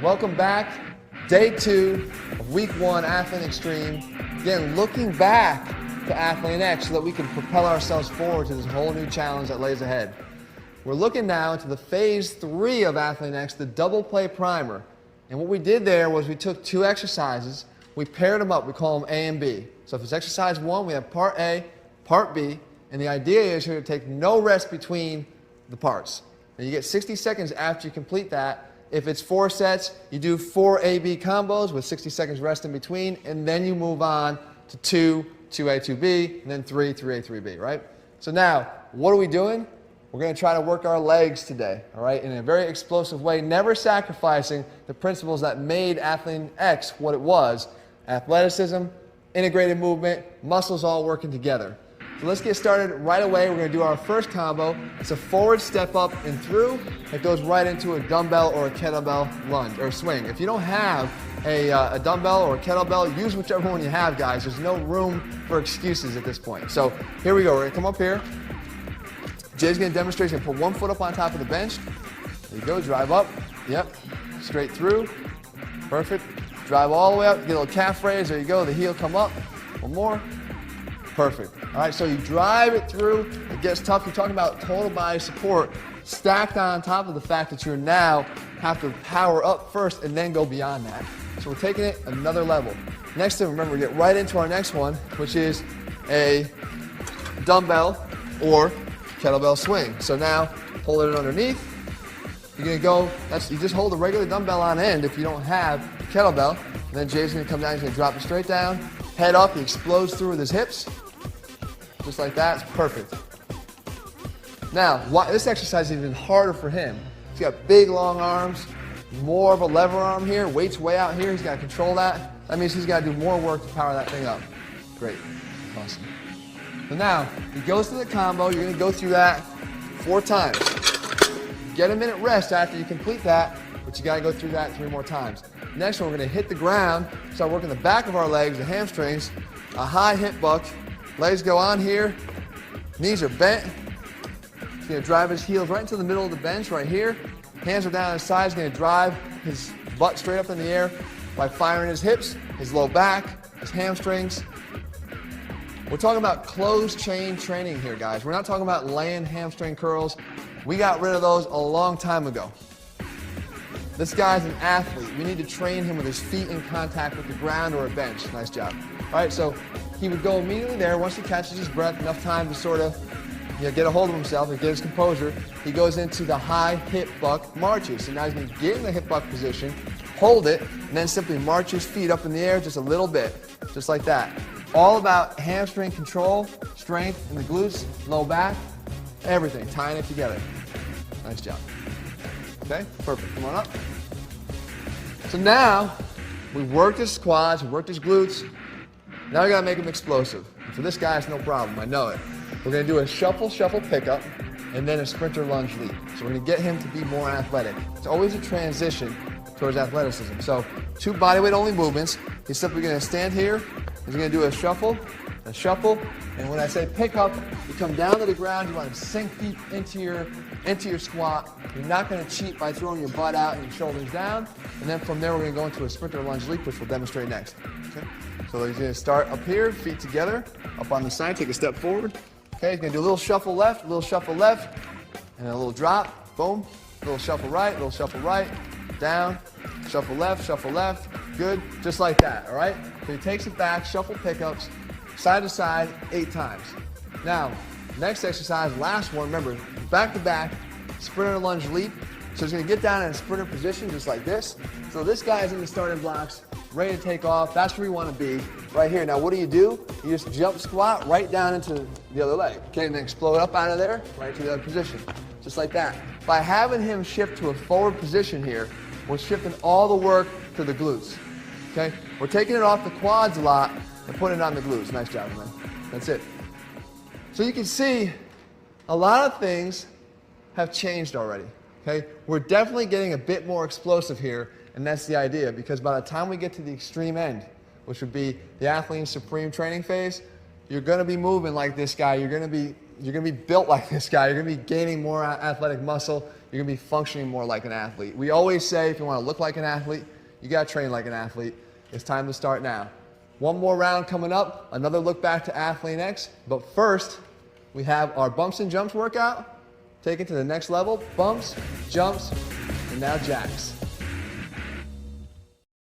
Welcome back. Day 2 of week 1 Athlete Extreme. Again, looking back to Athlete X so that we can propel ourselves forward to this whole new challenge that lays ahead. We're looking now into the phase 3 of Athlete X, the double play primer. And what we did there was we took 2 exercises, we paired them up, we call them A and B. So if it's exercise 1, we have part A, part B, and the idea is you're going to take no rest between the parts. And you get 60 seconds after you complete that. If it's 4 sets, you do 4 A-B combos with 60 seconds rest in between, and then you move on to 2, 2A, 2B, and then 3, 3A, 3B, right? So now, what are we doing? We're going to try to work our legs today, all right, in a very explosive way, never sacrificing the principles that made Athlete X what it was: athleticism, integrated movement, muscles all working together. So let's get started right away. We're going to do our first combo. It's a forward step up and through. It goes right into a dumbbell or a kettlebell lunge or swing. If you don't have a dumbbell or a kettlebell, use whichever one you have, guys. There's no room for excuses at this point. So here we go. We're going to come up here. Jay's going to demonstrate. He's going to put one foot up on top of the bench. There you go. Drive up. Yep. Straight through. Perfect. Drive all the way up. Get a little calf raise. There you go. The heel come up. One more. Perfect. All right, so you drive it through. It gets tough. You're talking about total body support stacked on top of the fact that you now have to power up first and then go beyond that. So we're taking it another level. Next thing, remember, we get right into our next one, which is a dumbbell or kettlebell swing. So now, pull it underneath. You're going to go, you just hold a regular dumbbell on end if you don't have a kettlebell. And then Jay's going to come down, he's going to drop it straight down. Head up, he explodes through with his hips. Just like that, it's perfect. Now, this exercise is even harder for him. He's got big, long arms, more of a lever arm here, weight's way out here, he's got to control that. That means he's got to do more work to power that thing up. Great, awesome. So now, he goes to the combo, you're going to go through that 4 times. Get a minute rest after you complete that, but you got to go through that 3 more times. Next one, we're going to hit the ground, start working the back of our legs, the hamstrings, a high hip buck. Legs go on here, knees are bent. He's going to drive his heels right into the middle of the bench right here. Hands are down on his sides. He's going to drive his butt straight up in the air by firing his hips, his low back, his hamstrings. We're talking about closed chain training here, guys. We're not talking about laying hamstring curls. We got rid of those a long time ago. This guy's an athlete. We need to train him with his feet in contact with the ground or a bench. Nice job. All right, so he would go immediately there once he catches his breath, enough time to sort of get a hold of himself and get his composure. He goes into the high hip buck marches. So now he's going to get in the hip buck position, hold it, and then simply march his feet up in the air just a little bit, just like that. All about hamstring control, strength in the glutes, low back, everything, tying it together. Nice job. Okay, perfect. Come on up. So now, we've worked his quads, we've worked his glutes. Now we gotta make him explosive. And for this guy, it's no problem, I know it. We're gonna do a shuffle, shuffle pickup, and then a sprinter lunge leap. So we're gonna get him to be more athletic. It's always a transition towards athleticism. So 2 bodyweight only movements. He's simply gonna stand here. He's gonna do a shuffle, and when I say pick up, you come down to the ground, you wanna sink deep into your squat. You're not gonna cheat by throwing your butt out and your shoulders down. And then from there, we're gonna go into a sprinter lunge leap, which we'll demonstrate next. Okay? So he's gonna start up here, feet together, up on the side, take a step forward. Okay, he's gonna do a little shuffle left, and a little drop, boom. A little shuffle right, down, shuffle left, good, just like that, all right? So he takes it back, shuffle pickups, side to side, 8 times. Now, next exercise, last one, remember, back to back, sprinter lunge leap. So he's gonna get down in a sprinter position just like this. So this guy is in the starting blocks, ready to take off. That's where you wanna be, right here. Now what do? You just jump squat right down into the other leg. Okay, and then explode up out of there, right to the other position. Just like that. By having him shift to a forward position here, we're shifting all the work to the glutes. Okay, we're taking it off the quads a lot and putting it on the glutes. Nice job, man. That's it. So you can see a lot of things have changed already. Okay, we're definitely getting a bit more explosive here, and that's the idea, because by the time we get to the extreme end, which would be the athlete supreme training phase, you're going to be moving like this guy. You're going to be You're gonna be built like this guy. You're gonna be gaining more athletic muscle. You're gonna be functioning more like an athlete. We always say if you wanna look like an athlete, you gotta train like an athlete. It's time to start now. One more round coming up, another look back to Athlete X. But first, we have our bumps and jumps workout. Take it to the next level. Bumps, jumps, and now jacks.